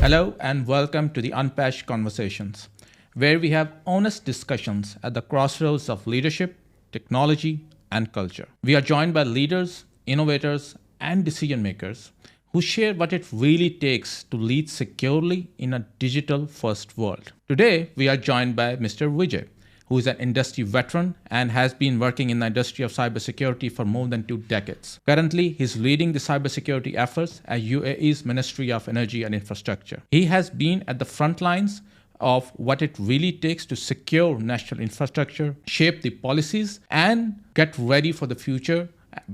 Hello and welcome to the Unpatched Conversations, where we have honest discussions at the crossroads of leadership, technology, and culture. We are joined by leaders, innovators, and decision makers who share what it really takes to lead securely in a digital-first world. Today, we are joined by Mr. Vijay, who is an industry veteran and has been working in the industry of cybersecurity for more than 2 decades. Currently, he's leading the cybersecurity efforts at UAE's Ministry of Energy and Infrastructure. He has been at the front lines of what it really takes to secure national infrastructure, shape the policies, and get ready for the future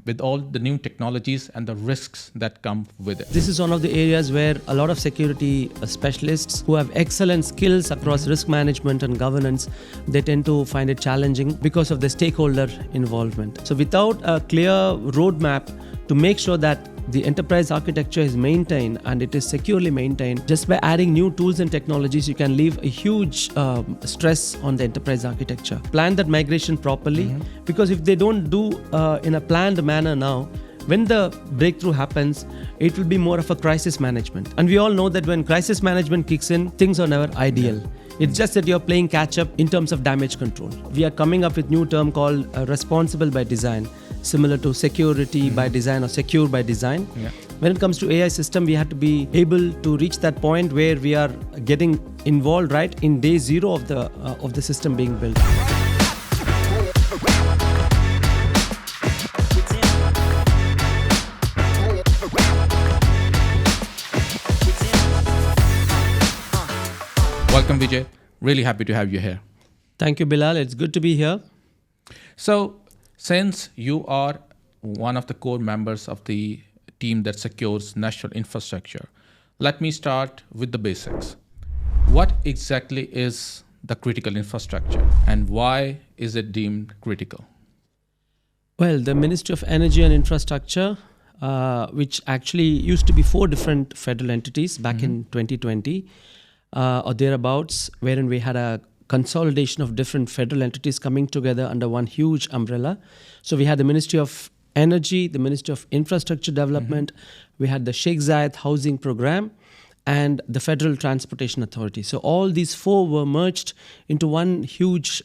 with all the new technologies and the risks that come with it. This is one of the areas where a lot of security specialists who have excellent skills across risk management and governance, they tend to find it challenging because of the stakeholder involvement. So without a clear roadmap to make sure that the enterprise architecture is maintained and it is securely maintained, just by adding new tools and technologies, you can leave a huge stress on the enterprise architecture. Plan that migration properly, because if they don't do in a planned manner now, when the breakthrough happens, it will be more of a crisis management. And we all know that when crisis management kicks in, things are never ideal. It's just that you're playing catch up in terms of damage control. We are coming up with new term called responsible by design, similar to security by design or secure by design. Yeah. When it comes to AI system, we have to be able to reach that point where we are getting involved right in day zero of the system being built. Welcome, Vijay. Really happy to have you here. Thank you, Bilal. It's good to be here. So, since you are one of the core members of the team that secures national infrastructure, let me start with the basics. What exactly is the critical infrastructure and why is it deemed critical? Well, the Ministry of Energy and Infrastructure, which actually used to be 4 different federal entities back in 2020 or thereabouts, wherein we had a consolidation of different federal entities coming together under one huge umbrella. So we had the Ministry of Energy, the Ministry of Infrastructure Development, we had the Sheikh Zayed Housing Program, and the Federal Transportation Authority. So all these 4 were merged into one huge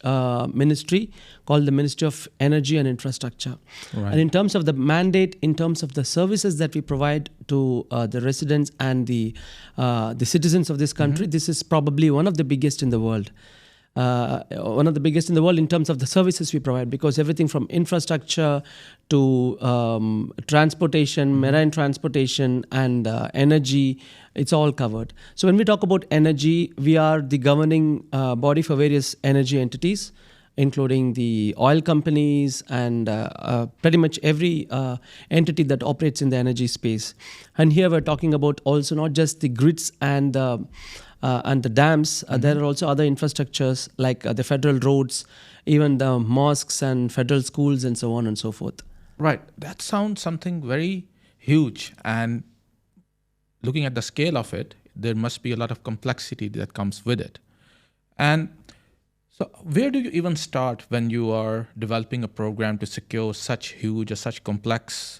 ministry called the Ministry of Energy and Infrastructure. Right. And in terms of the mandate, in terms of the services that we provide to the residents and the citizens of this country, this is probably one of the biggest in the world. In terms of the services we provide, because everything from infrastructure to transportation, marine transportation, and energy, it's all covered. So when we talk about energy, we are the governing body for various energy entities, including the oil companies and pretty much every entity that operates in the energy space. And here we're talking about also not just the grids and the dams. There are also other infrastructures like the federal roads, even the mosques and federal schools and so on and so forth. Right. That sounds something very huge. And looking at the scale of it, there must be a lot of complexity that comes with it. And so where do you even start when you are developing a program to secure such huge or such complex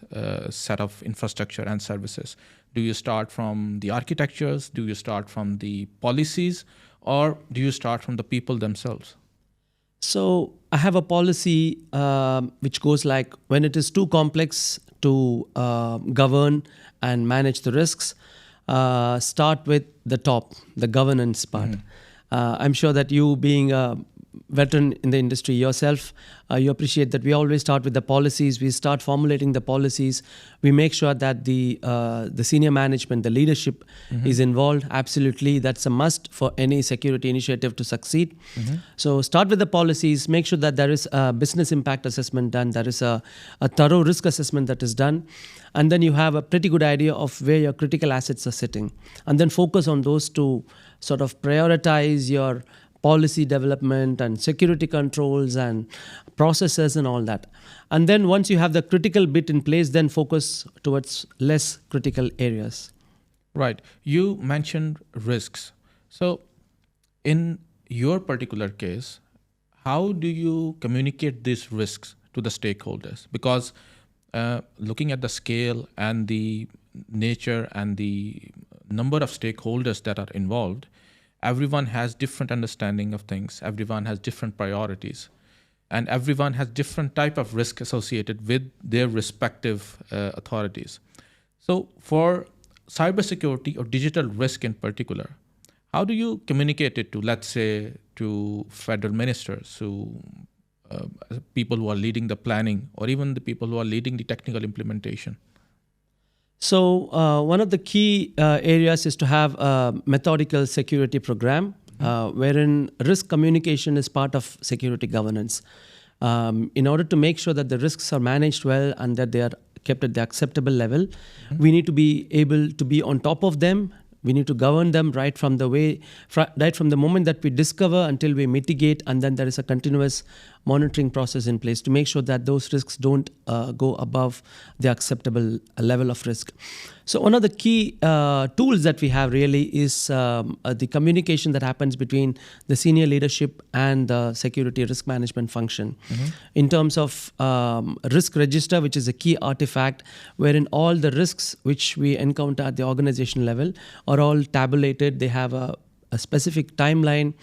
set of infrastructure and services? Do you start from the architectures? Do you start from the policies? Or do you start from the people themselves? So I have a policy which goes like, when it is too complex to govern and manage the risks, start with the top, the governance part. I'm sure that you being a veteran in the industry yourself, you appreciate that we always start with the policies. We start formulating the policies. We make sure that the senior management, the leadership is involved. Absolutely, that's a must for any security initiative to succeed. So start with the policies, make sure that there is a business impact assessment done, there is a thorough risk assessment that is done, and then you have a pretty good idea of where your critical assets are sitting. And then focus on those to sort of prioritize your policy development and security controls and processes and all that. And then once you have the critical bit in place, then focus towards less critical areas. Right. You mentioned risks. So in your particular case, how do you communicate these risks to the stakeholders? Because looking at the scale and the nature and the number of stakeholders that are involved, everyone has different understanding of things. Everyone has different priorities, and everyone has different type of risk associated with their respective authorities. So for cybersecurity or digital risk in particular, how do you communicate it to, let's say, to federal ministers, who people who are leading the planning, or even the people who are leading the technical implementation? So one of the key areas is to have a methodical security program, wherein risk communication is part of security governance. In order to make sure that the risks are managed well and that they are kept at the acceptable level, we need to be able to be on top of them. We need to govern them right from the moment that we discover until we mitigate, and then there is a continuous monitoring process in place to make sure that those risks don't go above the acceptable level of risk. So one of the key tools that we have really is the communication that happens between the senior leadership and the security risk management function. In terms of risk register, which is a key artifact wherein all the risks which we encounter at the organization level are all tabulated. They have a specific timeline.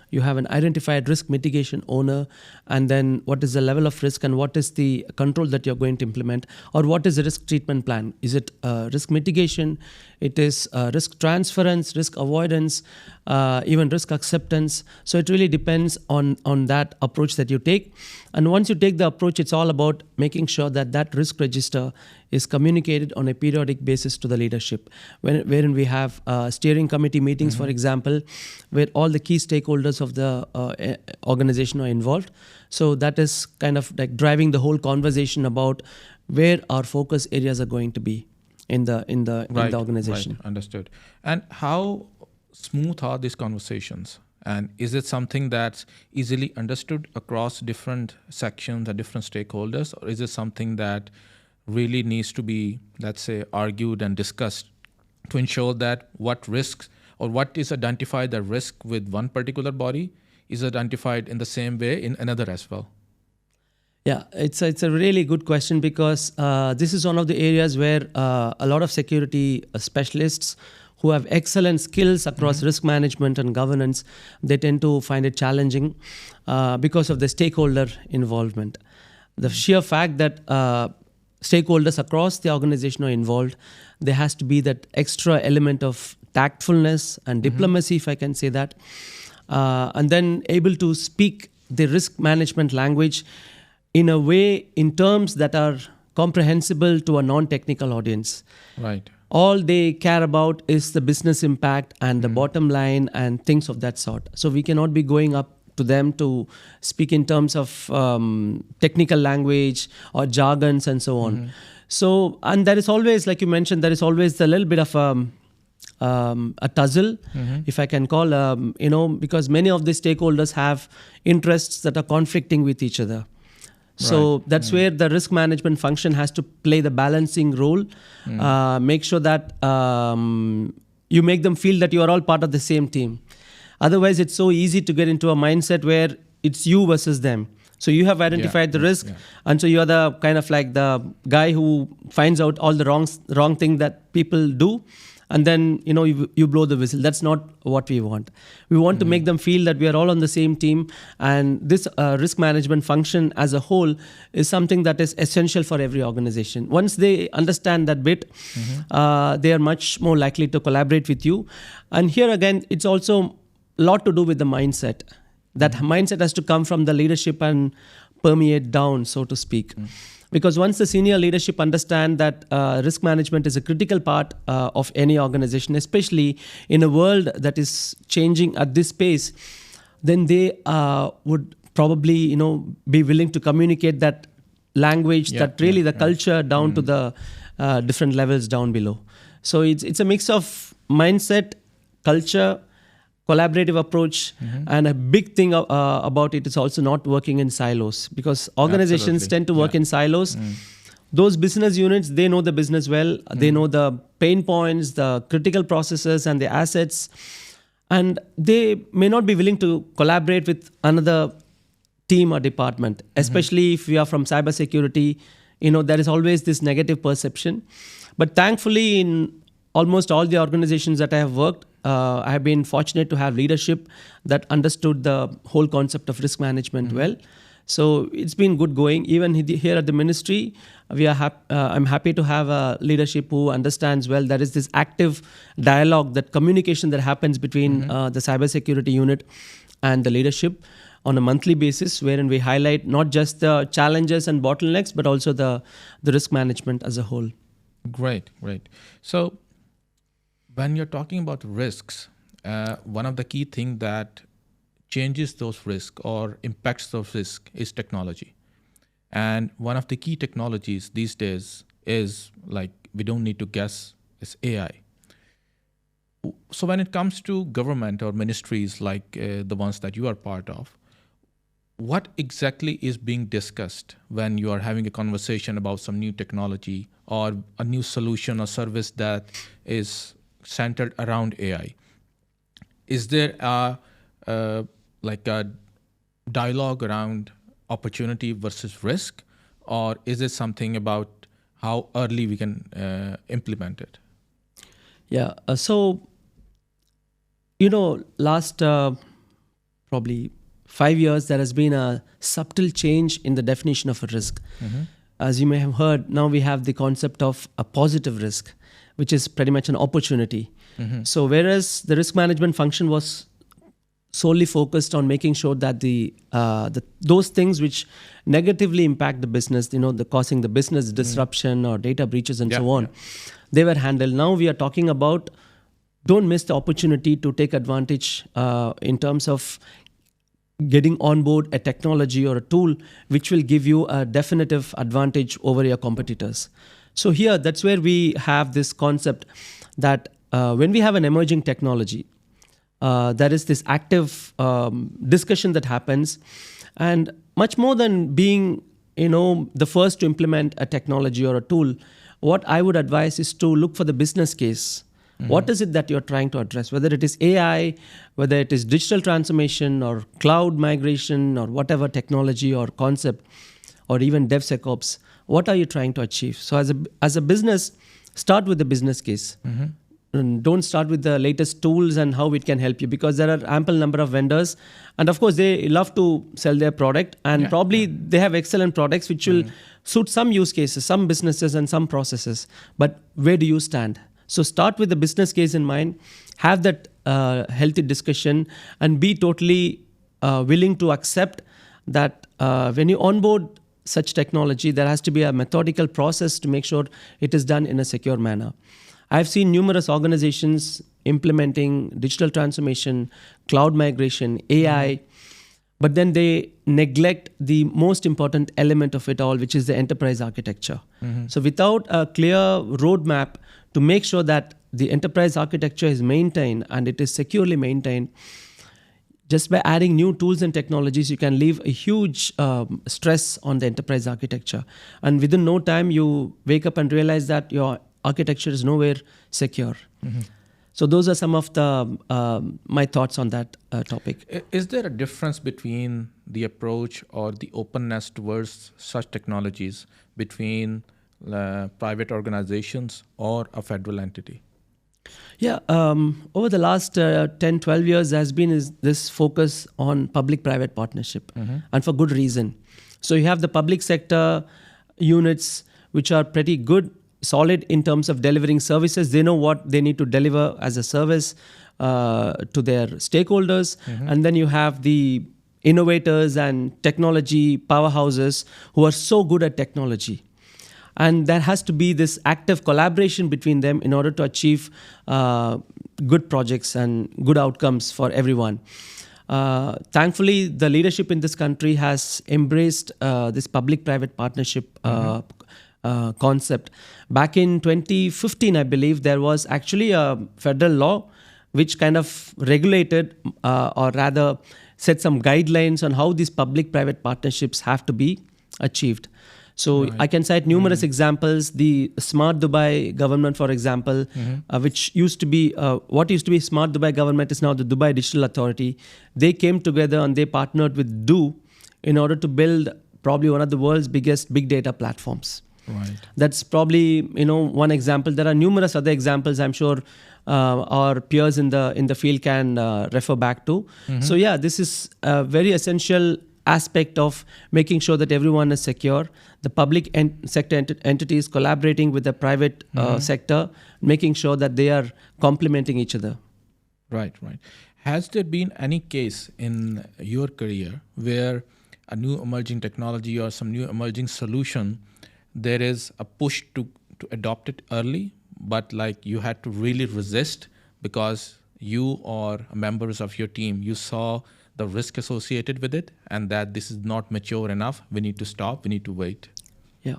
You have an identified risk mitigation owner, and then what is the level of risk and what is the control that you're going to implement, or what is the risk treatment plan. Is it risk mitigation? It is risk transference, risk avoidance, even risk acceptance. So it really depends on that approach that you take. And once you take the approach, it's all about making sure that that risk register is communicated on a periodic basis to the leadership, wherein we have steering committee meetings, for example, where all the key stakeholders of the organization are involved. So that is kind of like driving the whole conversation about where our focus areas are going to be in the organization. Right. Understood. And how smooth are these conversations? And is it something that's easily understood across different sections and different stakeholders, or is it something that really needs to be, let's say, argued and discussed to ensure that what risks or what is identified the risk with one particular body is identified in the same way in another as well? Yeah, it's a really good question, because this is one of the areas where a lot of security specialists who have excellent skills across risk management and governance, they tend to find it challenging because of the stakeholder involvement. The sheer fact that stakeholders across the organization are involved, there has to be that extra element of tactfulness and diplomacy, if I can say that, and then able to speak the risk management language in a way, in terms that are comprehensible to a non-technical audience. Right. All they care about is the business impact and the bottom line and things of that sort. So we cannot be going up to them to speak in terms of technical language or jargons and so on. So, and there is always, like you mentioned, there is always a little bit of a tussle, if I can call, because many of the stakeholders have interests that are conflicting with each other. So that's where the risk management function has to play the balancing role. Make sure that you make them feel that you are all part of the same team. Otherwise, it's so easy to get into a mindset where it's you versus them. So you have identified the risk, and so you are the kind of like the guy who finds out all the wrong thing that people do, and then you blow the whistle. That's not what we want. We want to make them feel that we are all on the same team, and this risk management function as a whole is something that is essential for every organization. Once they understand that bit, they are much more likely to collaborate with you. And here again, it's also a lot to do with the mindset. That mindset has to come from the leadership and permeate down, so to speak. Because once the senior leadership understand that risk management is a critical part of any organization, especially in a world that is changing at this pace, then they would probably be willing to communicate that language, the culture down to the different levels down below. So it's a mix of mindset, culture, collaborative approach, and a big thing about it is also not working in silos, because organizations tend to work in silos. Those business units, they know the business well, they know the pain points, the critical processes and the assets, and they may not be willing to collaborate with another team or department, especially if we are from cybersecurity. There is always this negative perception. But thankfully, in almost all the organizations that I have worked, I have been fortunate to have leadership that understood the whole concept of risk management well. So it's been good going. Even here at the ministry, I'm happy to have a leadership who understands well. There is this active dialogue, that communication that happens between the cybersecurity unit and the leadership on a monthly basis, wherein we highlight not just the challenges and bottlenecks, but also the risk management as a whole. Great. So when you're talking about risks, one of the key things that changes those risks or impacts those risks is technology. And one of the key technologies these days is, like, we don't need to guess, is AI. So when it comes to government or ministries like the ones that you are part of, what exactly is being discussed when you are having a conversation about some new technology or a new solution or service that is centered around AI? Is there a dialogue around opportunity versus risk, or is it something about how early we can implement it? Yeah. So, last probably 5 years, there has been a subtle change in the definition of a risk. As you may have heard, now we have the concept of a positive risk, which is pretty much an opportunity. So whereas the risk management function was solely focused on making sure that those things which negatively impact the business, the causing the business disruption or data breaches and so on, they were handled. Now we are talking about, don't miss the opportunity to take advantage in terms of getting on board a technology or a tool which will give you a definitive advantage over your competitors. So here, that's where we have this concept that when we have an emerging technology, there is this active discussion that happens, and much more than being, the first to implement a technology or a tool, what I would advise is to look for the business case. What is it that you're trying to address? Whether it is AI, whether it is digital transformation or cloud migration or whatever technology or concept, or even DevSecOps, what are you trying to achieve? So as a business, start with the business case. And don't start with the latest tools and how it can help you, because there are ample number of vendors, and of course they love to sell their product, and probably they have excellent products which will suit some use cases, some businesses and some processes. But where do you stand? So start with the business case in mind, have that healthy discussion, and be totally willing to accept that when you onboard such technology, there has to be a methodical process to make sure it is done in a secure manner. I've seen numerous organizations implementing digital transformation, cloud migration, AI, but then they neglect the most important element of it all, which is the enterprise architecture. So without a clear roadmap to make sure that the enterprise architecture is maintained and it is securely maintained, just by adding new tools and technologies, you can leave a huge stress on the enterprise architecture. And within no time, you wake up and realize that your architecture is nowhere secure. So those are some of the my thoughts on that topic. Is there a difference between the approach or the openness towards such technologies between private organizations or a federal entity? Yeah, over the last 10, 12 years, there has been this focus on public-private partnership, and for good reason. So you have the public sector units which are pretty good, solid in terms of delivering services. They know what they need to deliver as a service to their stakeholders. And then you have the innovators and technology powerhouses who are so good at technology. And there has to be this active collaboration between them in order to achieve good projects and good outcomes for everyone. Thankfully, the leadership in this country has embraced this public-private partnership concept. Back in 2015, I believe, there was actually a federal law which kind of regulated or rather set some guidelines on how these public-private partnerships have to be achieved. So I can cite numerous examples. The Smart Dubai government, for example, which used to be, what used to be Smart Dubai government is now the Dubai Digital Authority. They came together and they partnered with Do in order to build probably one of the world's biggest big data platforms. Right. That's probably one example. There are numerous other examples. I'm sure our peers in the field can refer back to. So yeah, this is a very essential aspect of making sure that everyone is secure. The public sector entities collaborating with the private sector, making sure that they are complementing each other. Right. Has there been any case in your career where a new emerging technology or some new emerging solution, there is a push to adopt it early, but like you had to really resist because you or members of your team, you saw the risk associated with it and that this is not mature enough, we need to stop, we need to wait? Yeah,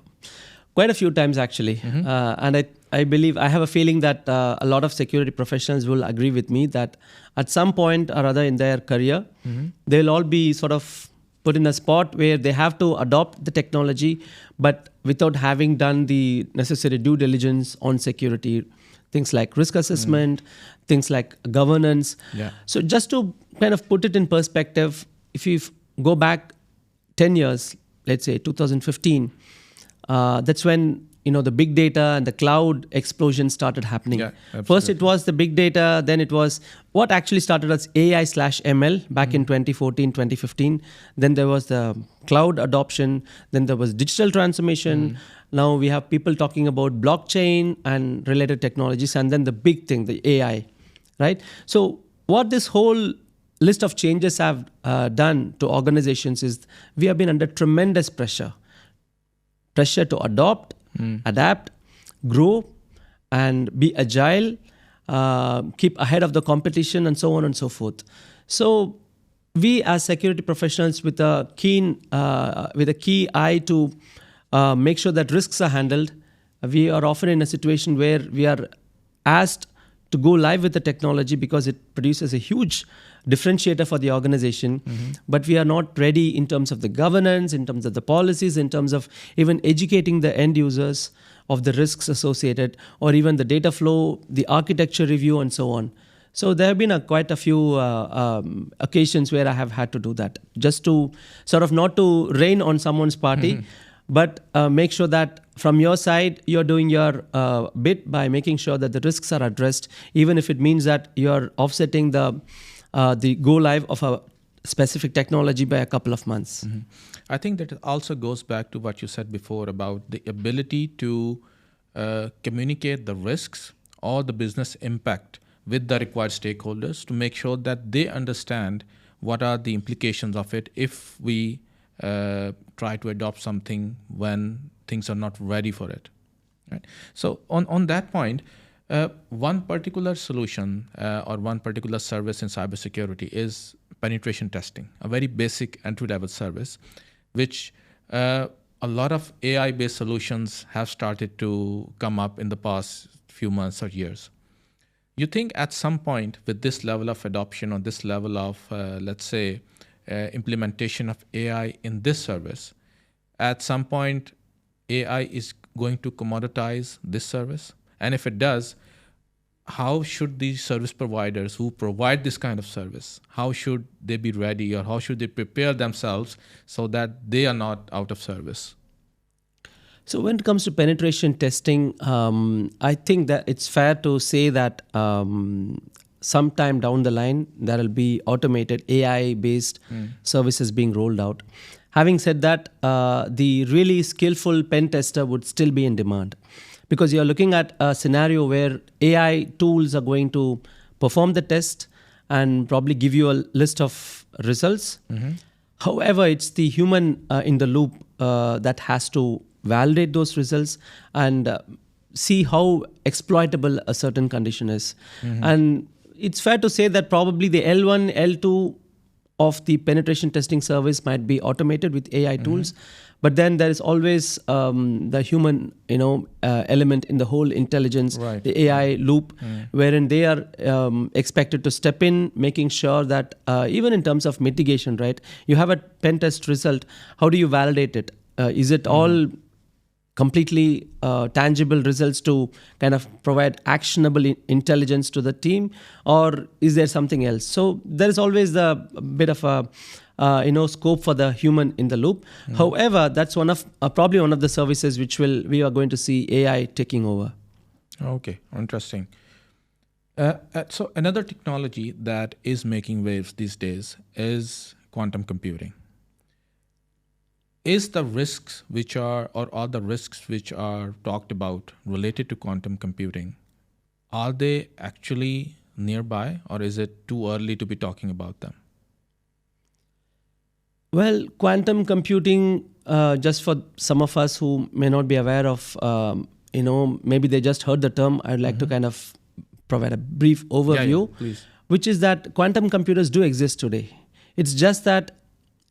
quite a few times actually. And I believe, I have a feeling that a lot of security professionals will agree with me that at some point or other in their career, they'll all be sort of put in a spot where they have to adopt the technology, but without having done the necessary due diligence on security, things like risk assessment, things like governance. Yeah. So just to kind of put it in perspective, if you go back 10 years, let's say 2015, that's when the big data and the cloud explosion started happening. Yeah, First it was the big data, then it was what actually started as AI/ML back in 2014, 2015. Then there was the cloud adoption, then there was digital transformation. Now we have people talking about blockchain and related technologies, and then the big thing, the AI, right? So what this whole list of changes have done to organizations is we have been under tremendous pressure to adopt, adapt, grow, and be agile, keep ahead of the competition, and so on and so forth. So we as security professionals with a key eye to make sure that risks are handled, we are often in a situation where we are asked to go live with the technology because it produces a huge differentiator for the organization, but we are not ready in terms of the governance, in terms of the policies, in terms of even educating the end users of the risks associated, or even the data flow, the architecture review, and so on. So there have been quite a few occasions where I have had to do that, just to sort of not to rain on someone's party, but make sure that from your side, you're doing your bit by making sure that the risks are addressed, even if it means that you're offsetting the go live of a specific technology by a couple of months. I think that it also goes back to what you said before about the ability to communicate the risks or the business impact with the required stakeholders to make sure that they understand what are the implications of it if we try to adopt something when things are not ready for it. Right? So on that point, one particular solution or one particular service in cybersecurity is penetration testing, a very basic entry-level service, which a lot of AI-based solutions have started to come up in the past few months or years. You think at some point with this level of adoption or this level of, let's say, implementation of AI in this service, at some point AI is going to commoditize this service? And if it does, how should these service providers who provide this kind of service, how should they be ready or how should they prepare themselves so that they are not out of service? So when it comes to penetration testing, I think that it's fair to say that sometime down the line, there will be automated AI-based services being rolled out. Having said that, the really skillful pen tester would still be in demand, because you're looking at a scenario where AI tools are going to perform the test and probably give you a list of results. However, it's the human in the loop that has to validate those results and see how exploitable a certain condition is. And it's fair to say that probably the L1, L2 of the penetration testing service might be automated with AI tools, but then there is always the human, element in the whole intelligence, the AI loop, wherein they are expected to step in, making sure that even in terms of mitigation, right? You have a pen test result. How do you validate it? Is it all completely tangible results to kind of provide actionable intelligence to the team, or is there something else? So there is always the bit of a scope for the human in the loop. However, that's probably one of the services which we are going to see AI taking over. Okay, interesting. So another technology that is making waves these days is quantum computing. Is the risks which are, or are the risks which are talked about related to quantum computing, are they actually nearby, or is it too early to be talking about them? Well, quantum computing, just for some of us who may not be aware of, maybe they just heard the term, I'd like to kind of provide a brief overview, please. Which is that quantum computers do exist today. It's just that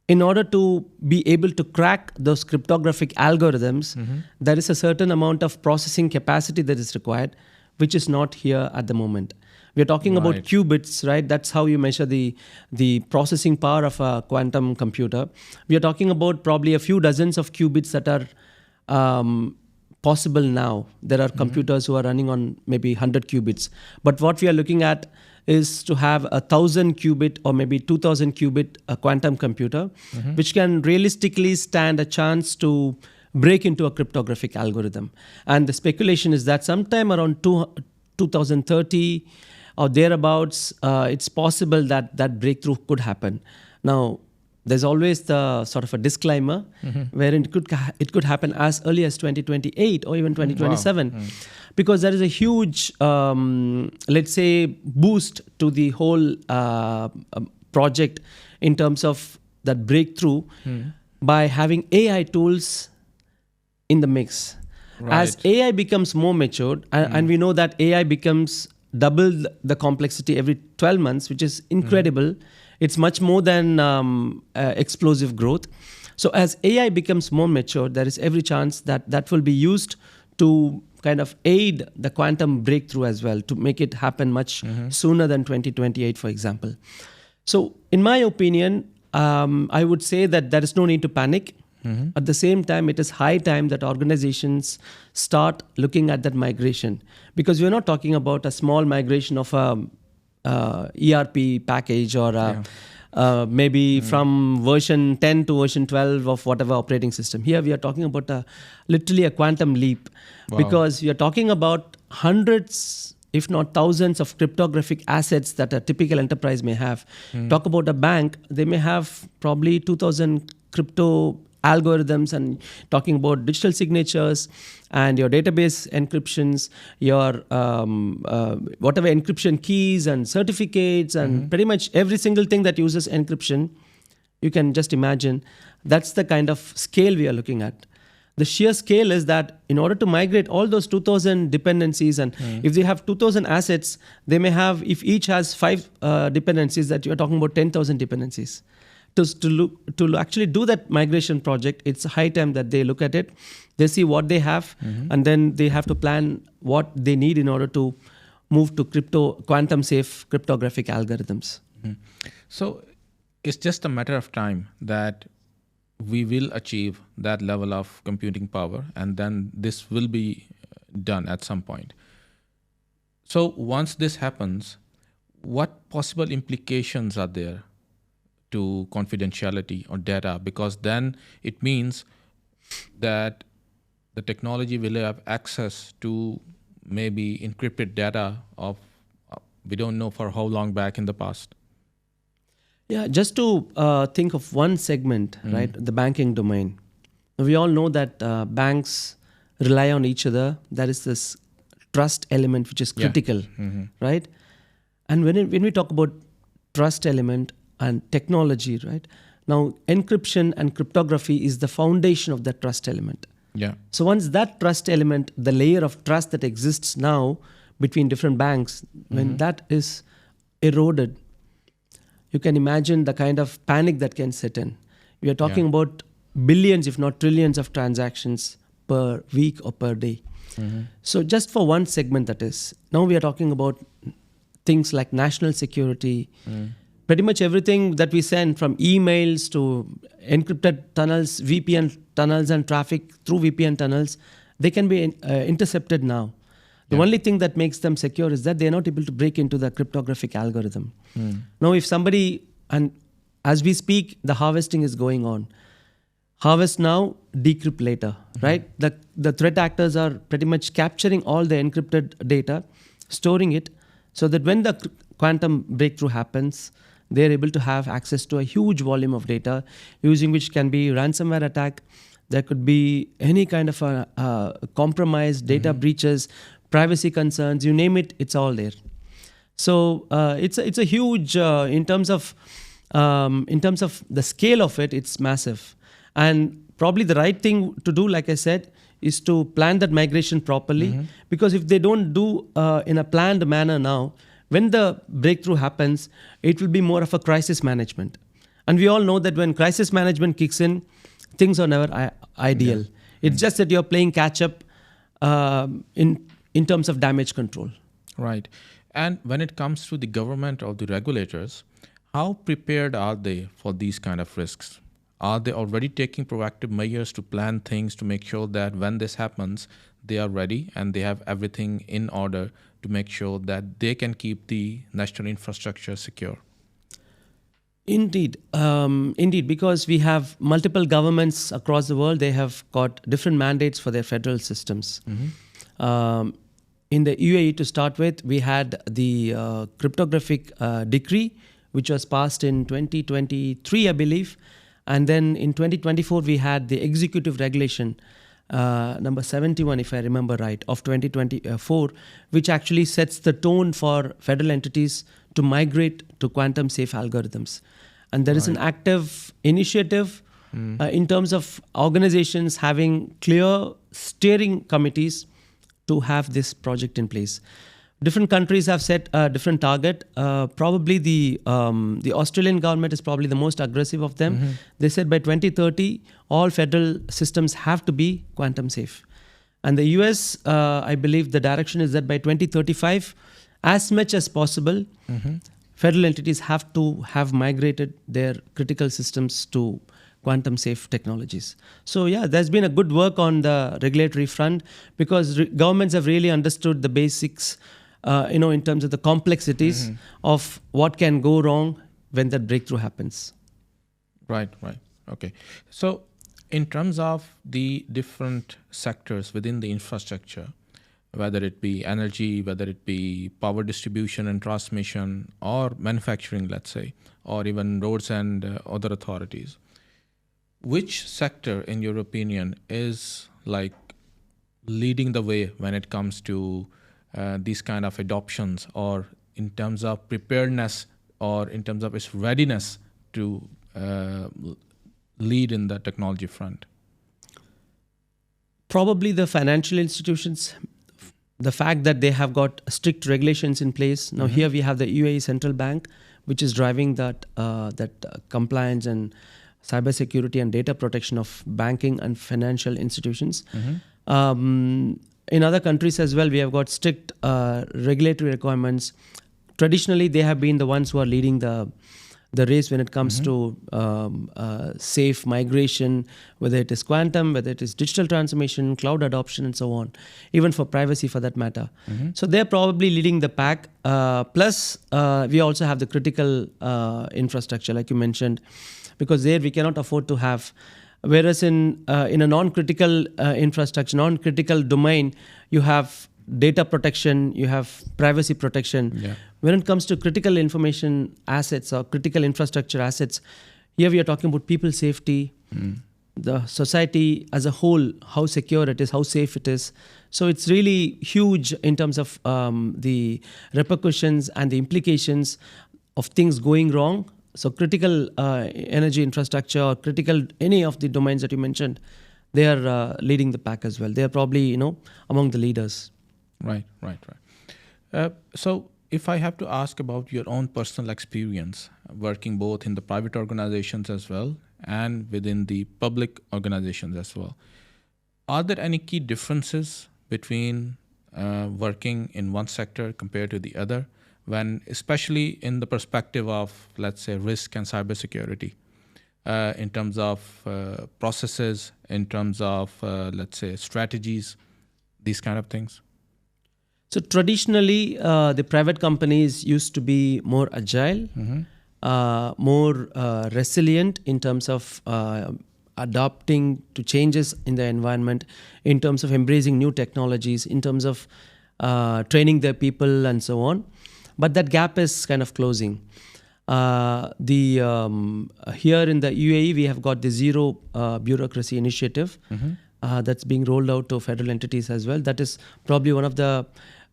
in order to be able to crack those cryptographic algorithms, there is a certain amount of processing capacity that is required, which is not here at the moment. We are talking about qubits, right? That's how you measure the processing power of a quantum computer. We are talking about probably a few dozens of qubits that are possible now. There are computers who are running on maybe 100 qubits. But what we are looking at is to have 1,000 qubit or maybe 2,000 qubit quantum computer, which can realistically stand a chance to break into a cryptographic algorithm. And the speculation is that sometime around 2030 or thereabouts, it's possible that breakthrough could happen. Now, there's always the sort of a disclaimer wherein it could happen as early as 2028 or even 2027, because there is a huge, let's say, boost to the whole project in terms of that breakthrough by having AI tools in the mix. Right. As AI becomes more matured, and we know that AI becomes double the complexity every 12 months, which is incredible. It's much more than explosive growth. So as AI becomes more mature, there is every chance that will be used to kind of aid the quantum breakthrough as well, to make it happen much sooner than 2028, for example. So in my opinion, I would say that there is no need to panic. At the same time, it is high time that organizations start looking at that migration, because we're not talking about a small migration of a ERP package or maybe from version 10 to version 12 of whatever operating system. Here we are talking about literally a quantum leap, because we are talking about hundreds, if not thousands, of cryptographic assets that a typical enterprise may have. Talk about a bank, they may have probably 2,000 crypto algorithms, and talking about digital signatures and your database encryptions, your whatever encryption keys and certificates and pretty much every single thing that uses encryption. You can just imagine that's the kind of scale we are looking at. The sheer scale is that in order to migrate all those 2,000 dependencies, and if they have 2,000 assets, they may have, if each has 5 dependencies, that you're talking about 10,000 dependencies. To actually do that migration project, it's high time that they look at it, they see what they have, and then they have to plan what they need in order to move to quantum safe cryptographic algorithms. So it's just a matter of time that we will achieve that level of computing power, and then this will be done at some point. So once this happens, what possible implications are there to confidentiality or data? Because then it means that the technology will have access to maybe encrypted data of we don't know for how long back in the past. Yeah, just to think of one segment, right, the banking domain. We all know that banks rely on each other. There is this trust element which is critical, right? And when we talk about trust element and technology, right? Now, encryption and cryptography is the foundation of that trust element. Yeah. So once that trust element, the layer of trust that exists now between different banks, when that is eroded, you can imagine the kind of panic that can set in. We are talking about billions, if not trillions, of transactions per week or per day. So just for one segment, that is. Now we are talking about things like national security, pretty much everything that we send, from emails to encrypted tunnels, VPN tunnels, and traffic through VPN tunnels, they can be intercepted now. The only thing that makes them secure is that they're not able to break into the cryptographic algorithm. Now, if somebody, and as we speak, the harvesting is going on. Harvest now, decrypt later, right? The threat actors are pretty much capturing all the encrypted data, storing it, so that when the quantum breakthrough happens, they're able to have access to a huge volume of data, using which can be ransomware attack. There could be any kind of a compromise, data breaches, privacy concerns, you name it, it's all there. So it's a huge in terms of the scale of it, it's massive. And probably the right thing to do, like I said, is to plan that migration properly. Because if they don't do in a planned manner now, when the breakthrough happens, it will be more of a crisis management. And we all know that when crisis management kicks in, things are never ideal. It's just that you're playing catch up in terms of damage control. Right. And when it comes to the government or the regulators, how prepared are they for these kind of risks? Are they already taking proactive measures to plan things to make sure that when this happens, they are ready and they have everything in order to make sure that they can keep the national infrastructure secure? Indeed, because we have multiple governments across the world, they have got different mandates for their federal systems. In the UAE, to start with, we had the cryptographic decree, which was passed in 2023, I believe. And then in 2024, we had the executive regulation, number 71, if I remember right, of 2024, which actually sets the tone for federal entities to migrate to quantum safe algorithms. And there is an active initiative in terms of organizations having clear steering committees to have this project in place. Different countries have set a different target. Probably the Australian government is probably the most aggressive of them. They said by 2030, all federal systems have to be quantum safe. And the US, I believe the direction is that by 2035, as much as possible, federal entities have to have migrated their critical systems to quantum safe technologies. So yeah, there's been a good work on the regulatory front, because governments have really understood the basics, in terms of the complexities of what can go wrong when that breakthrough happens. Right. Okay. So in terms of the different sectors within the infrastructure, whether it be energy, whether it be power distribution and transmission, or manufacturing, let's say, or even roads and other authorities, which sector, in your opinion, is like leading the way when it comes to these kind of adoptions, or in terms of preparedness, or in terms of its readiness to lead in the technology front? Probably the financial institutions. The fact that they have got strict regulations in place. Now here we have the UAE Central Bank, which is driving that compliance and cybersecurity and data protection of banking and financial institutions. In other countries as well, we have got strict regulatory requirements. Traditionally, they have been the ones who are leading the race when it comes to safe migration, whether it is quantum, whether it is digital transformation, cloud adoption, and so on, even for privacy for that matter. So they're probably leading the pack. Plus, we also have the critical infrastructure, like you mentioned, because there we cannot afford to have. Whereas in a non-critical infrastructure, non-critical domain, you have data protection, you have privacy protection. Yeah. When it comes to critical information assets or critical infrastructure assets, here we are talking about people safety, the society as a whole, how secure it is, how safe it is. So it's really huge in terms of the repercussions and the implications of things going wrong. So critical energy infrastructure or critical any of the domains that you mentioned, they are leading the pack as well. They are probably among the leaders. Right. So if I have to ask about your own personal experience working both in the private organizations as well and within the public organizations as well, are there any key differences between working in one sector compared to the other when, especially in the perspective of, let's say, risk and cybersecurity, in terms of processes, in terms of, let's say, strategies, these kind of things? So traditionally, the private companies used to be more agile, more resilient in terms of adapting to changes in the environment, in terms of embracing new technologies, in terms of training their people and so on. But that gap is kind of closing. Here in the UAE, we have got the zero bureaucracy initiative that's being rolled out to federal entities as well. That is probably one of the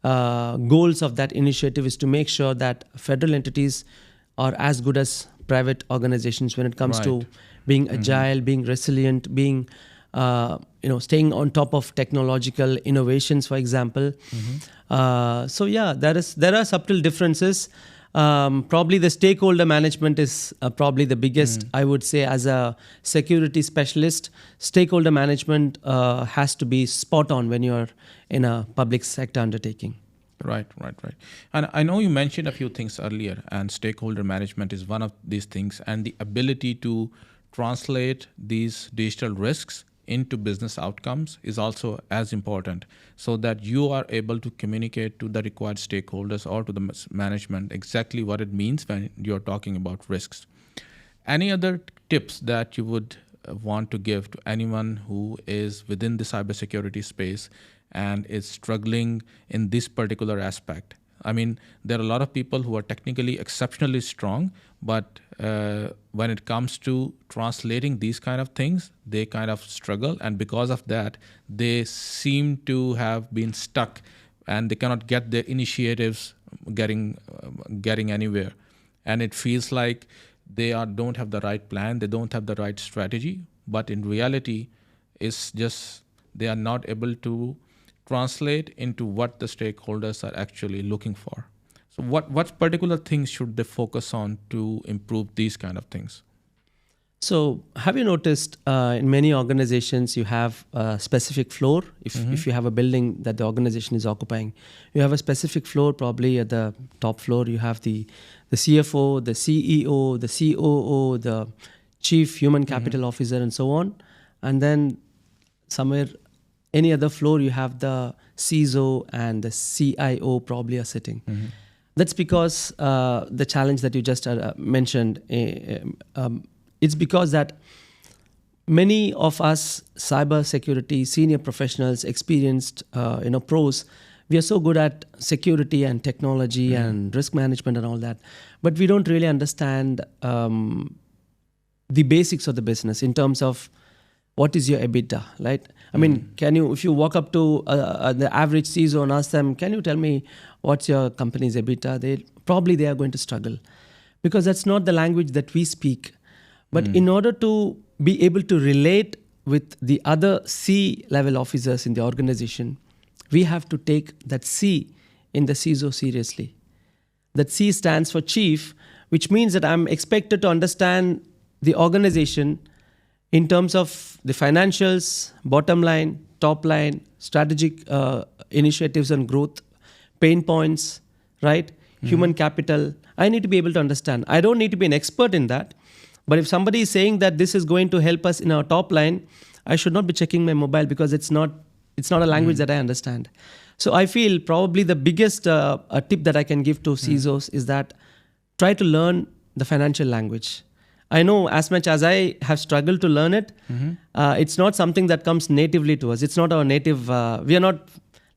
goals of that initiative, is to make sure that federal entities are as good as private organizations when it comes to being agile, being resilient, being staying on top of technological innovations, for example. So yeah, there are subtle differences. Probably the stakeholder management is probably the biggest, I would say, as a security specialist. Stakeholder management has to be spot on when you're in a public sector undertaking. Right. And I know you mentioned a few things earlier, and stakeholder management is one of these things, and the ability to translate these digital risks into business outcomes is also as important, so that you are able to communicate to the required stakeholders or to the management exactly what it means when you're talking about risks. Any other tips that you would want to give to anyone who is within the cybersecurity space and is struggling in this particular aspect? I mean, there are a lot of people who are technically exceptionally strong, but when it comes to translating these kind of things, they kind of struggle. And because of that, they seem to have been stuck and they cannot get their initiatives getting anywhere. And it feels like they don't have the right plan, they don't have the right strategy. But in reality, it's just they are not able to translate into what the stakeholders are actually looking for. So what particular things should they focus on to improve these kind of things? So have you noticed in many organizations you have a specific floor? If you have a building that the organization is occupying, you have a specific floor. Probably at the top floor you have the CFO, the CEO, the COO, the Chief Human Capital Officer, and so on. And then somewhere, any other floor, you have the CISO and the CIO probably are sitting. That's because the challenge that you just mentioned, it's because that many of us cybersecurity senior professionals, experienced pros, we are so good at security and technology and risk management and all that, but we don't really understand the basics of the business in terms of what is your EBITDA, right? I mean, if you walk up to the average CISO and ask them, can you tell me what's your company's EBITDA? They are going to struggle, because that's not the language that we speak. But in order to be able to relate with the other C-level officers in the organization, we have to take that C in the CISO seriously. That C stands for chief, which means that I'm expected to understand the organization in terms of the financials, bottom line, top line, strategic initiatives and growth, pain points, right? Human capital. I need to be able to understand. I don't need to be an expert in that. But if somebody is saying that this is going to help us in our top line, I should not be checking my mobile, because it's not a language that I understand. So I feel probably the biggest tip that I can give to CISOs is that try to learn the financial language. I know as much as I have struggled to learn it, it's not something that comes natively to us. It's not our native, we are not,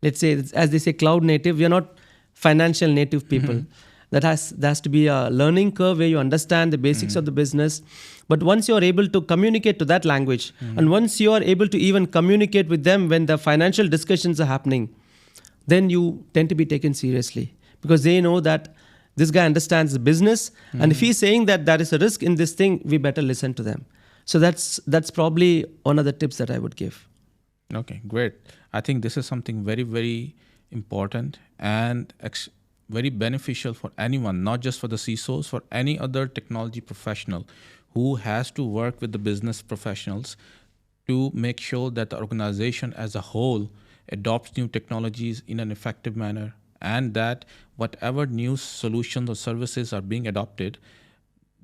let's say, as they say, cloud native. We are not financial native people. There has to be a learning curve where you understand the basics of the business. But once you are able to communicate to that language, and once you are able to even communicate with them when the financial discussions are happening, then you tend to be taken seriously, because they know that this guy understands the business, and if he's saying that there is a risk in this thing, we better listen to them. So that's probably one of the tips that I would give. Okay, great. I think this is something very, very important and very beneficial for anyone, not just for the CISOs, for any other technology professional who has to work with the business professionals to make sure that the organization as a whole adopts new technologies in an effective manner and that whatever new solutions or services are being adopted,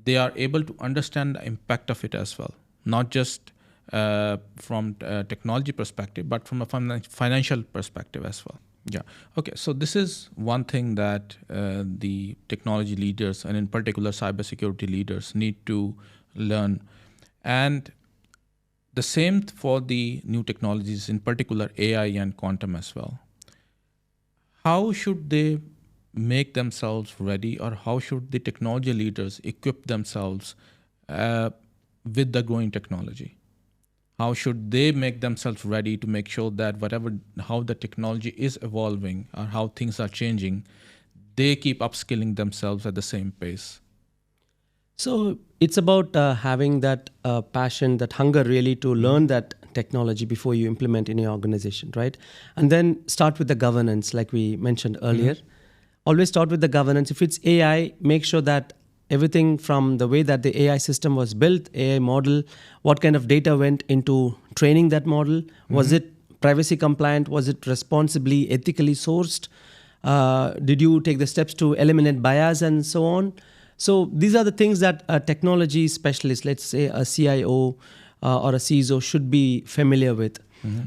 they are able to understand the impact of it as well, not just from a technology perspective, but from a financial perspective as well. Yeah. Okay. So this is one thing that the technology leaders, and in particular cybersecurity leaders, need to learn. And the same for the new technologies, in particular AI and quantum as well. How should they make themselves ready, or how should the technology leaders equip themselves with the growing technology? How should they make themselves ready to make sure that how the technology is evolving or how things are changing, they keep upskilling themselves at the same pace? So it's about having that passion, that hunger really to learn that technology before you implement in your organization, right? And then start with the governance, like we mentioned earlier. Always start with the governance. If it's AI, make sure that everything from the way that the AI system was built, AI model, what kind of data went into training that model, was it privacy compliant, was it responsibly, ethically sourced, did you take the steps to eliminate bias and so on. So these are the things that a technology specialist, let's say a CIO or a CISO, should be familiar with.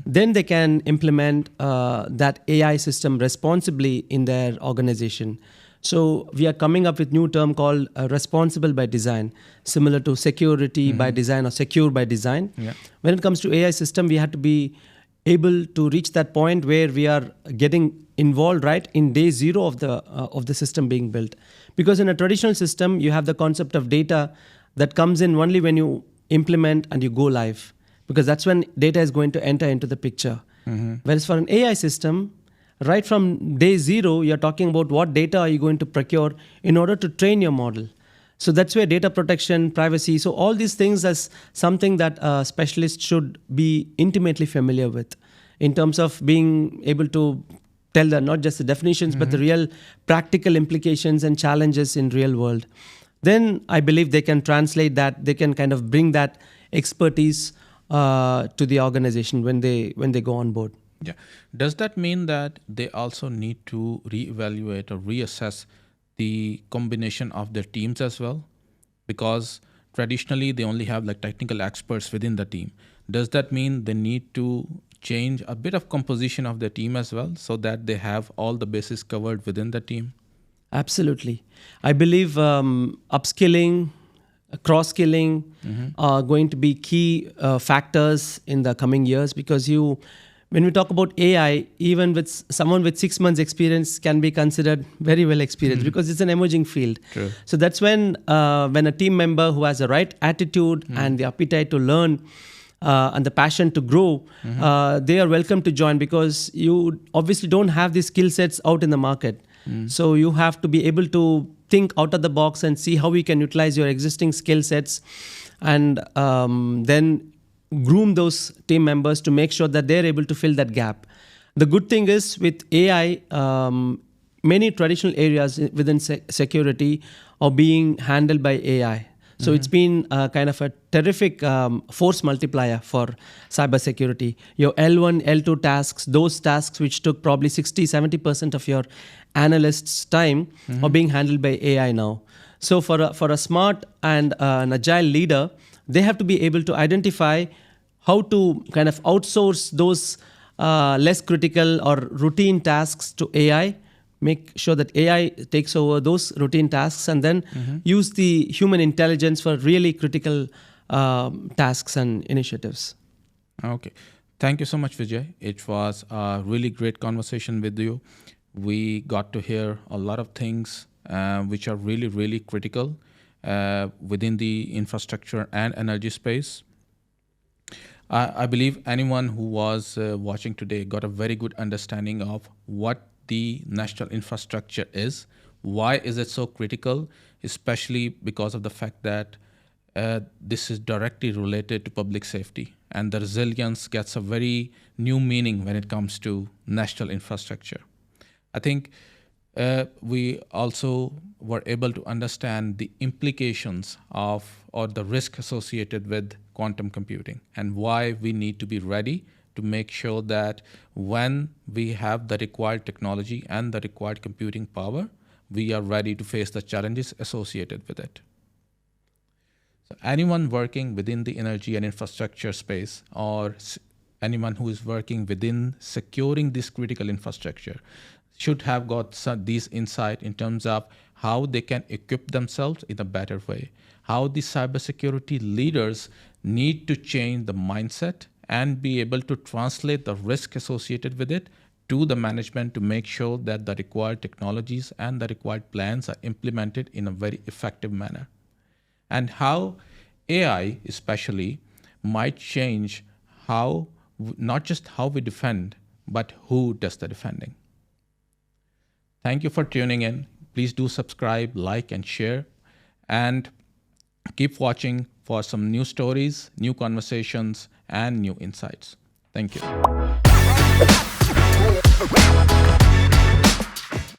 Then they can implement that AI system responsibly in their organization. So we are coming up with new term called responsible by design, similar to security by design or secure by design. Yeah. When it comes to AI system, we have to be able to reach that point where we are getting involved right in day zero of the system being built. Because in a traditional system, you have the concept of data that comes in only when you implement and you go live, because that's when data is going to enter into the picture. Whereas for an AI system, right from day zero, you're talking about what data are you going to procure in order to train your model. So that's where data protection, privacy, so all these things as something that a specialist should be intimately familiar with in terms of being able to tell not just the definitions, but the real practical implications and challenges in real world. Then I believe they can translate that, they can kind of bring that expertise to the organization when they go on board. Yeah. Does that mean that they also need to reevaluate or reassess the combination of their teams as well? Because traditionally they only have like technical experts within the team. Does that mean they need to change a bit of composition of their team as well, so that they have all the bases covered within the team? Absolutely. I believe upskilling, cross-skilling are going to be key factors in the coming years, because when we talk about AI, even with someone with 6 months experience can be considered very well experienced because it's an emerging field. True. So that's when a team member who has the right attitude and the appetite to learn and the passion to grow, they are welcome to join, because you obviously don't have these skill sets out in the market. So you have to be able to think out of the box and see how we can utilize your existing skill sets, and then groom those team members to make sure that they're able to fill that gap. The good thing is with AI, many traditional areas within security are being handled by AI. So it's been kind of a terrific force multiplier for cybersecurity. Your L1, L2 tasks, those tasks which took probably 60-70% of your analyst's time are being handled by AI now. So for a smart and an agile leader, they have to be able to identify how to kind of outsource those less critical or routine tasks to AI, make sure that AI takes over those routine tasks, and then use the human intelligence for really critical tasks and initiatives. Okay. Thank you so much, Vijay. It was a really great conversation with you. We got to hear a lot of things which are really, really critical within the infrastructure and energy space. I believe anyone who was watching today got a very good understanding of what the national infrastructure is, why is it so critical, especially because of the fact that this is directly related to public safety, and the resilience gets a very new meaning when it comes to national infrastructure. I think we also were able to understand the implications of or the risk associated with quantum computing and why we need to be ready to make sure that when we have the required technology and the required computing power, we are ready to face the challenges associated with it. So anyone working within the energy and infrastructure space, or anyone who is working within securing this critical infrastructure, should have got these insight in terms of how they can equip themselves in a better way, how the cybersecurity leaders need to change the mindset and be able to translate the risk associated with it to the management to make sure that the required technologies and the required plans are implemented in a very effective manner. And how AI especially might change how, not just how we defend, but who does the defending. Thank you for tuning in. Please do subscribe, like, and share. And keep watching for some new stories, new conversations, and new insights. Thank you.